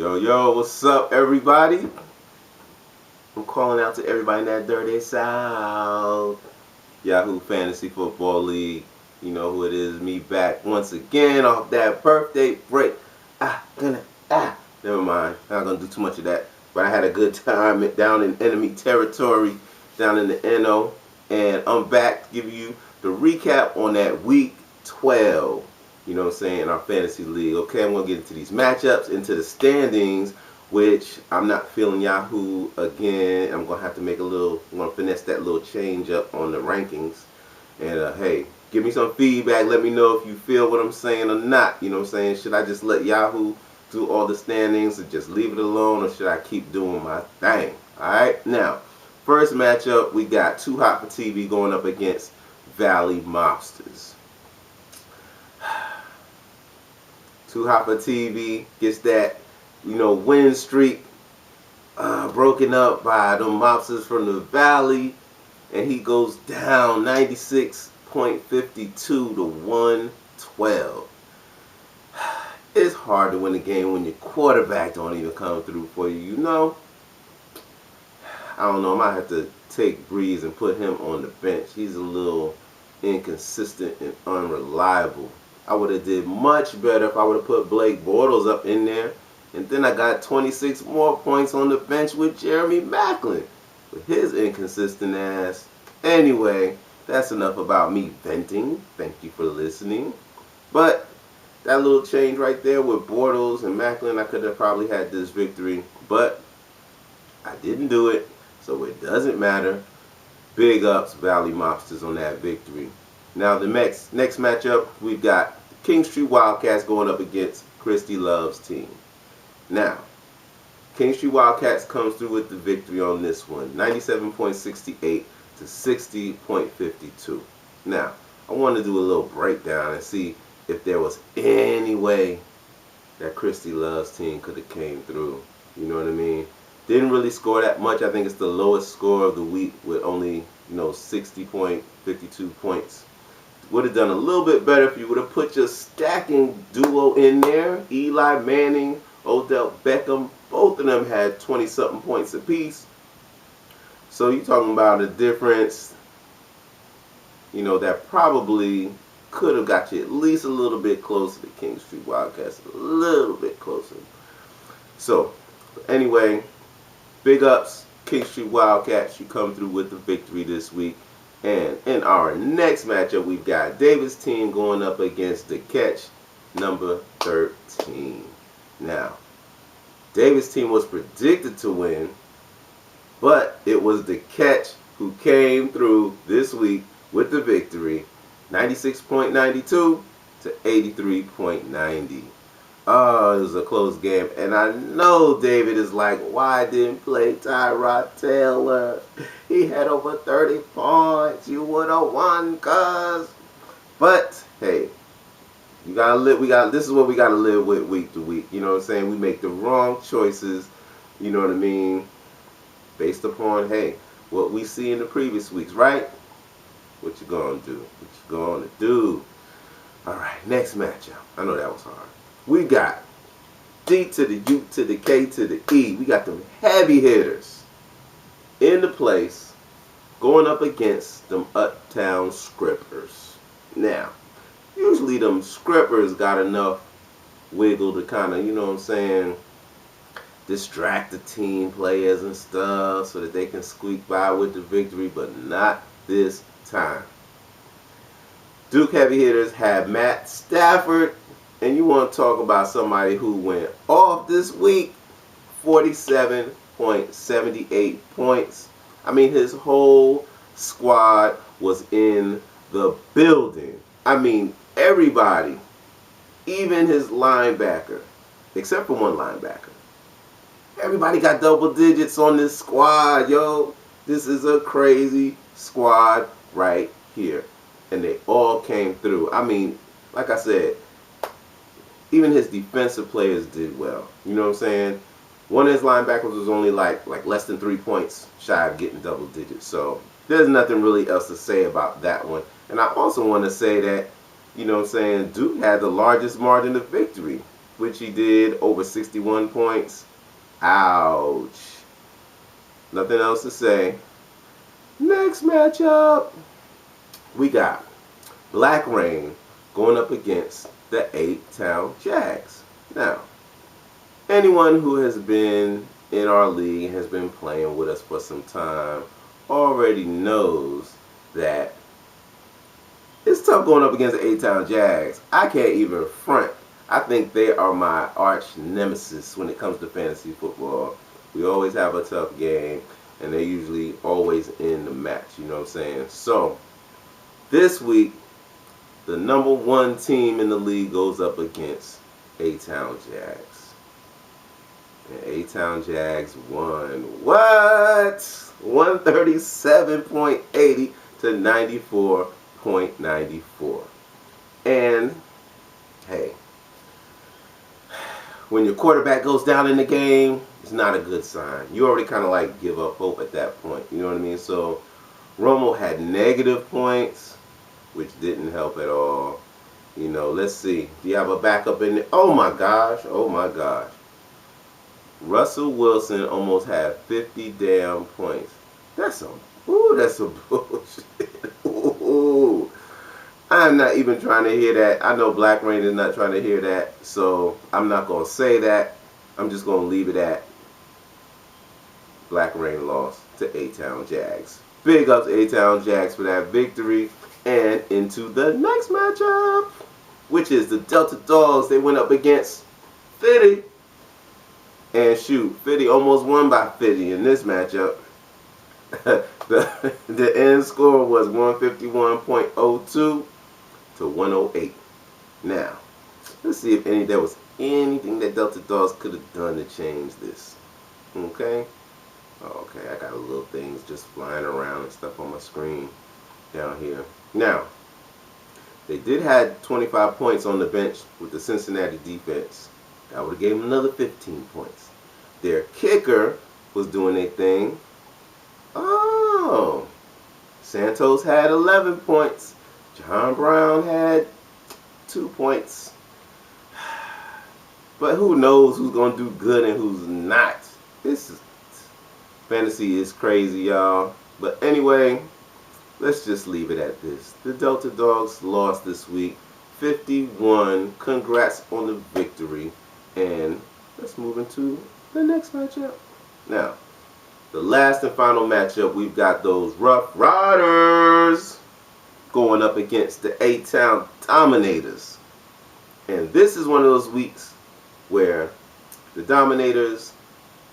Yo, what's up, everybody? I'm calling out to everybody in that dirty South. Yahoo Fantasy Football League. You know who it is, me back once again off that birthday break. Never mind. Not gonna do too much of that. But I had a good time down in enemy territory, down in the NO. And I'm back to give you the recap on that week 12. You know what I'm saying, our fantasy league. Okay, I'm going to get into these matchups, into the standings, which I'm not feeling Yahoo again. I'm going to have to make I'm going to finesse that little change up on the rankings. And, hey, give me some feedback. Let me know if you feel what I'm saying or not. You know what I'm saying? Should I just let Yahoo do all the standings and just leave it alone, or should I keep doing my thing? All right, now, first matchup, we got Too Hot for TV going up against Valley Mobsters. Too Hot for TV gets that, win streak broken up by the mobsters from the Valley, and he goes down 96.52 to 112. It's hard to win a game when your quarterback don't even come through for you, I don't know, I might have to take Breeze and put him on the bench. He's a little inconsistent and unreliable. I would have did much better if I would have put Blake Bortles up in there. And then I got 26 more points on the bench with Jeremy Macklin with his inconsistent ass. Anyway, that's enough about me venting. Thank you for listening. But that little change right there with Bortles and Macklin, I could have probably had this victory. But I didn't do it, so it doesn't matter. Big ups, Valley Mobsters, on that victory. Now the next matchup, we've got King Street Wildcats going up against Christy Love's team. Now, King Street Wildcats comes through with the victory on this one, 97.68 to 60.52. Now, I want to do a little breakdown and see if there was any way that Christy Love's team could have came through. You know what I mean? Didn't really score that much. I think it's the lowest score of the week with only, 60.52 points. Would have done a little bit better if you would have put your stacking duo in there. Eli Manning, Odell Beckham, both of them had 20-something points apiece. So you're talking about a difference, that probably could have got you at least a little bit closer to King Street Wildcats. A little bit closer. So, anyway, big ups, King Street Wildcats. You come through with the victory this week. And in our next matchup, we've got David's team going up against the Catch, number 13. Now, David's team was predicted to win, but it was the Catch who came through this week with the victory, 96.92 to 83.90. Oh, it was a close game. And I know David is like, why didn't play Tyrod Taylor? He had over 30 points. You would have won, cuz. But, hey, you gotta live. This is what we gotta live with week to week. You know what I'm saying? We make the wrong choices, you know what I mean, based upon, hey, what we see in the previous weeks, right? What you gonna do? What you gonna do? Alright, next matchup. I know that was hard. We got D to the U to the K to the E. We got them heavy hitters in the place going up against them uptown scrippers. Now, usually them scrippers got enough wiggle to kind of, distract the team players and stuff so that they can squeak by with the victory, but not this time. Duke heavy hitters have Matt Stafford. And you want to talk about somebody who went off this week, 47.78 points. I mean, his whole squad was in the building. I mean, everybody, even his linebacker, except for one linebacker. Everybody got double digits on this squad, yo. This is a crazy squad right here. And they all came through. I mean, like I said, even his defensive players did well. You know what I'm saying? One of his linebackers was only like less than 3 points shy of getting double digits. So there's nothing really else to say about that one. And I also want to say that, Duke had the largest margin of victory. which he did, over 61 points. Ouch. Nothing else to say. Next matchup, we got Black Rain going up against the A-Town Jags. Now, anyone who has been in our league and has been playing with us for some time already knows that it's tough going up against the A-Town Jags. I can't even front. I think they are my arch nemesis when it comes to fantasy football. We always have a tough game, and they usually always end the match, you know what I'm saying? So, this week, the #1 team in the league goes up against A-Town Jags. And A-Town Jags won. What? 137.80 to 94.94. And, hey, when your quarterback goes down in the game, it's not a good sign. You already kind of like give up hope at that point. You know what I mean? So, Romo had negative points, which didn't help at all. You know, let's see. Do you have a backup in there? Oh my gosh. Oh my gosh. Russell Wilson almost had 50 damn points. That's some bullshit. Ooh. I'm not even trying to hear that. I know Black Rain is not trying to hear that, so I'm not going to say that. I'm just going to leave it at Black Rain lost to A-Town Jags. Big ups A-Town Jags for that victory. And into the next matchup, which is the Delta Dogs. They went up against Fitty. And shoot, Fitty almost won by 50 in this matchup. the end score was 151.02 to 108. Now, let's see if there was anything that Delta Dogs could have done to change this. Okay? Okay, I got little things just flying around and stuff on my screen down here. Now, they did have 25 points on the bench with the Cincinnati defense. That would have gave them another 15 points. Their kicker was doing a thing. Oh, Santos had 11 points. John Brown had 2 points. But who knows who's going to do good and who's not. Fantasy is crazy, y'all. But anyway, let's just leave it at this. The Delta Dogs lost this week. 51. Congrats on the victory. And let's move into the next matchup. Now, the last and final matchup, we've got those Rough Riders going up against the A-Town Dominators. And this is one of those weeks where the Dominators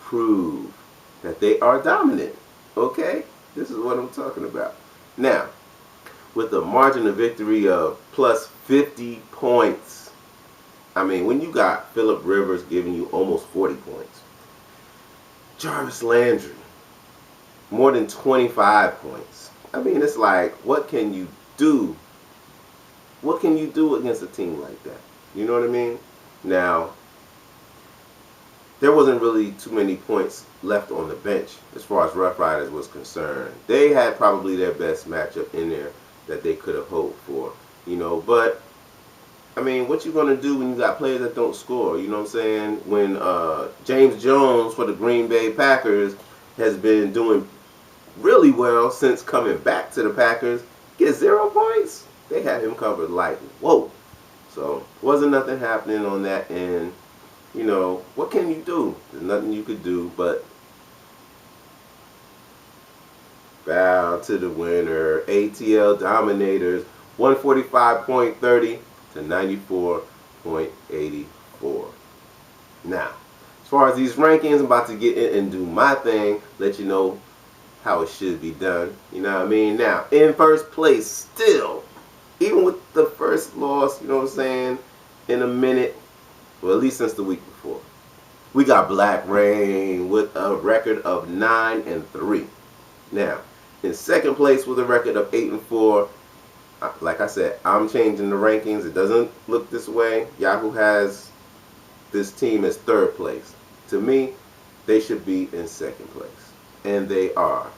prove that they are dominant. Okay? This is what I'm talking about. Now, with a margin of victory of plus 50 points. I mean, when you got Phillip Rivers giving you almost 40 points. Jarvis Landry, more than 25 points. I mean, it's like, what can you do? What can you do against a team like that? You know what I mean? Now, there wasn't really too many points left on the bench as far as Rough Riders was concerned. They had probably their best matchup in there that they could have hoped for, you know. But, I mean, what you going to do when you got players that don't score? You know what I'm saying? When James Jones for the Green Bay Packers has been doing really well since coming back to the Packers, gets 0 points. They had him covered like, whoa. So, wasn't nothing happening on that end. You know, what can you do? There's nothing you could do but bow to the winner. ATL Dominators, 145.30 to 94.84. Now, as far as these rankings, I'm about to get in and do my thing, let you know how it should be done. You know what I mean? Now, in first place still, even with the first loss, you know what I'm saying, in a minute, well, at least since the week before, we got Black Rain with a record of 9-3. Now, in second place with a record of 8-4, like I said, I'm changing the rankings. It doesn't look this way. Yahoo has this team as third place. To me, they should be in second place. And they are.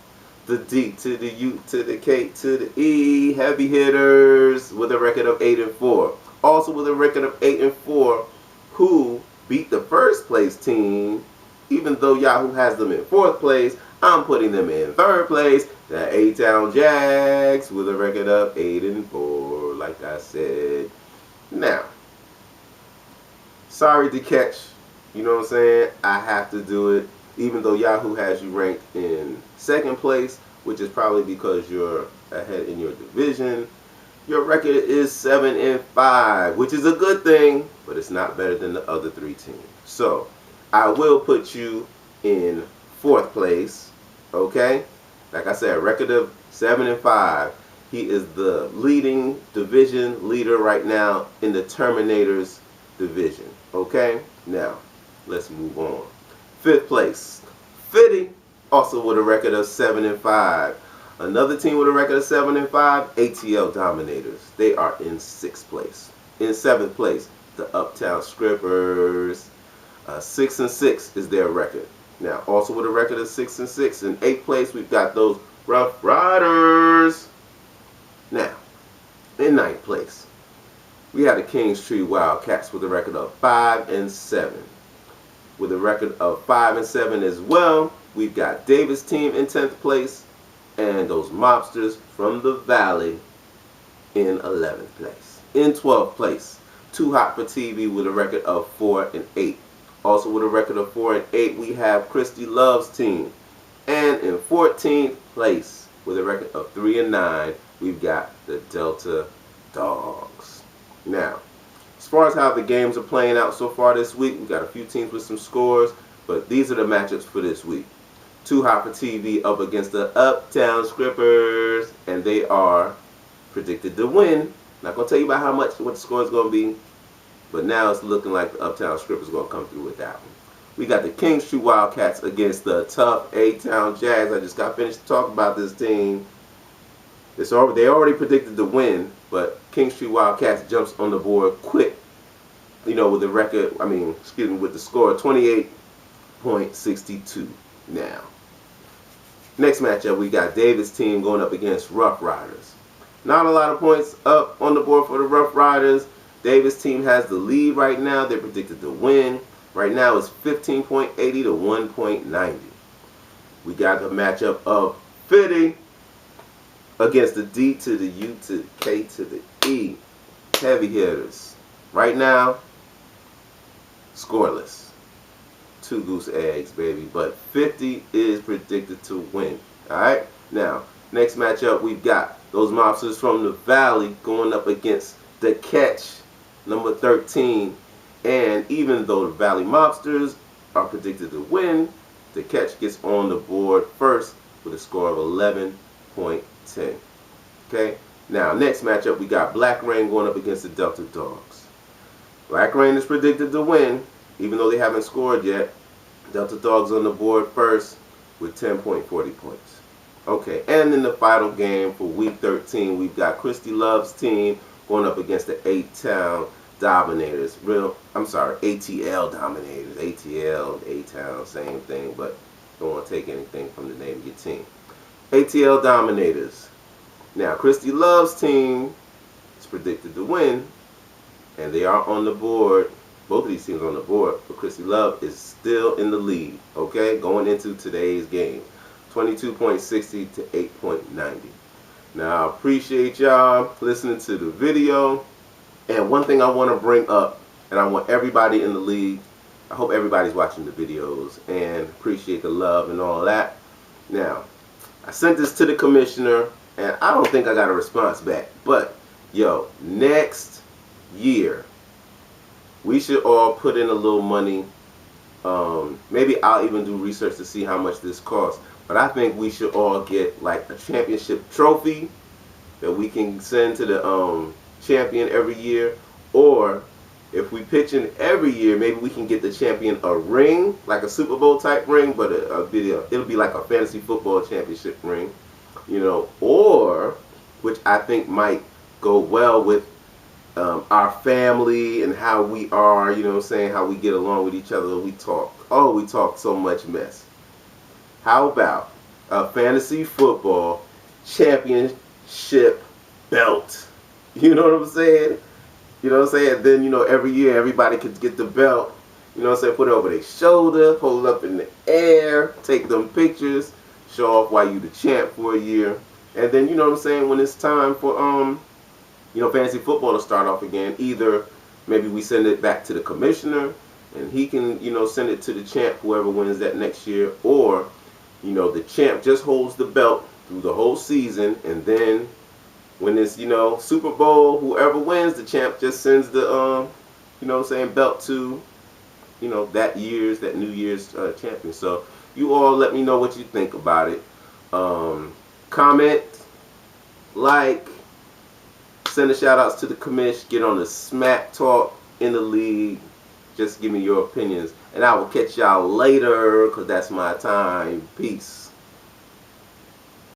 The D to the U to the K to the E, Heavy Hitters with a record of 8-4. Also with a record of 8-4, who beat the first place team. Even though Yahoo has them in 4th place, I'm putting them in 3rd place. The A-Town Jags with a record of 8-4, like I said. Now, sorry to catch, you know what I'm saying? I have to do it, even though Yahoo has you ranked in 2nd place, which is probably because you're ahead in your division. Your record is 7-5, which is a good thing, but it's not better than the other 3 teams. So, I will put you in 4th place, okay? Like I said, record of 7-5. He is the leading division leader right now in the Terminators division, okay? Now, let's move on. 5th place, Fitty, also with a record of 7-5. Another team with a record of 7-5, ATL Dominators. They are in 6th place. In 7th place, the Uptown Scrippers. 6-6 is their record. Now, also with a record of 6-6, in 8th place, we've got those Rough Riders. Now, in 9th place, we have the Kingstree Wildcats with a record of 5-7. With a record of 5-7 as well, we've got Davis team in 10th place, and those Mobsters from the Valley in 11th place. In 12th place, Too Hot for TV with a record of 4-8. Also with a record of 4-8, we have Christy Love's team. And in 14th place, with a record of 3-9, we've got the Delta Dogs. Now, as far as how the games are playing out so far this week, we've got a few teams with some scores, but these are the matchups for this week. Too Hot for TV up against the Uptown Scrippers, and they are predicted to win. Not going to tell you about what the score is going to be, but now it's looking like the Uptown Scrippers are going to come through with that one. We got the Kingstree Wildcats against the tough A-Town Jags. I just got finished talking about this team. They already predicted to win, but Kingstree Wildcats jumps on the board quick, with the record, with the score of 28.62 now. Next matchup, we got Davis team going up against Rough Riders. Not a lot of points up on the board for the Rough Riders. Davis team has the lead right now. They're predicted to win. Right now it's 15.80 to 1.90. We got the matchup of Fitty against the D to the U to the K to the E. Heavy hitters. Right now, scoreless. 2 goose eggs, baby. But 50 is predicted to win. Alright? Now, next matchup, we've got those Mobsters from the Valley going up against the Catch, number 13. And even though the Valley Mobsters are predicted to win, the Catch gets on the board first with a score of 11.10. Okay? Now, next matchup, we got Black Rain going up against the Delta Dogs. Black Rain is predicted to win, even though they haven't scored yet. Delta Dogs on the board first with 10.40 points. Okay, and in the final game for Week 13, we've got Christy Love's team going up against the A-Town Dominators. ATL Dominators. ATL, A-Town, same thing, but don't want to take anything from the name of your team. ATL Dominators. Now, Christy Love's team is predicted to win, and they are on the board. Both of these teams are on the board, but Christy Love is still in the lead, okay, going into today's game. 22.60 to 8.90. Now, I appreciate y'all listening to the video. And one thing I want to bring up, and I want everybody in the league, I hope everybody's watching the videos and appreciate the love and all that. Now, I sent this to the commissioner, and I don't think I got a response back. But, next year, we should all put in a little money. Maybe I'll even do research to see how much this costs. But I think we should all get like a championship trophy that we can send to the champion every year. Or if we pitch in every year, maybe we can get the champion a ring, like a Super Bowl type ring, but it'll be like a fantasy football championship ring, or, which I think might go well with our family and how we are, how we get along with each other. We talk so much mess. How about a fantasy football championship belt? You know what I'm saying? You know what I'm saying? And then, you know, every year everybody could get the belt. You know what I'm saying? Put it over their shoulder, hold it up in the air, take them pictures, show off why you the champ for a year. And then, you know what I'm saying, when it's time for you know, fantasy football to start off again, either maybe we send it back to the commissioner and he can, you know, send it to the champ, whoever wins that next year, or, you know, the champ just holds the belt through the whole season, and then when it's, you know, Super Bowl, whoever wins, the champ just sends the you know what I'm saying, belt to, you know, that New Year's champion. So you all let me know what you think about it. Comment, like, send a shout outs to the commish, get on the smack talk in the league. Just give me your opinions. And I will catch y'all later, because that's my time. Peace.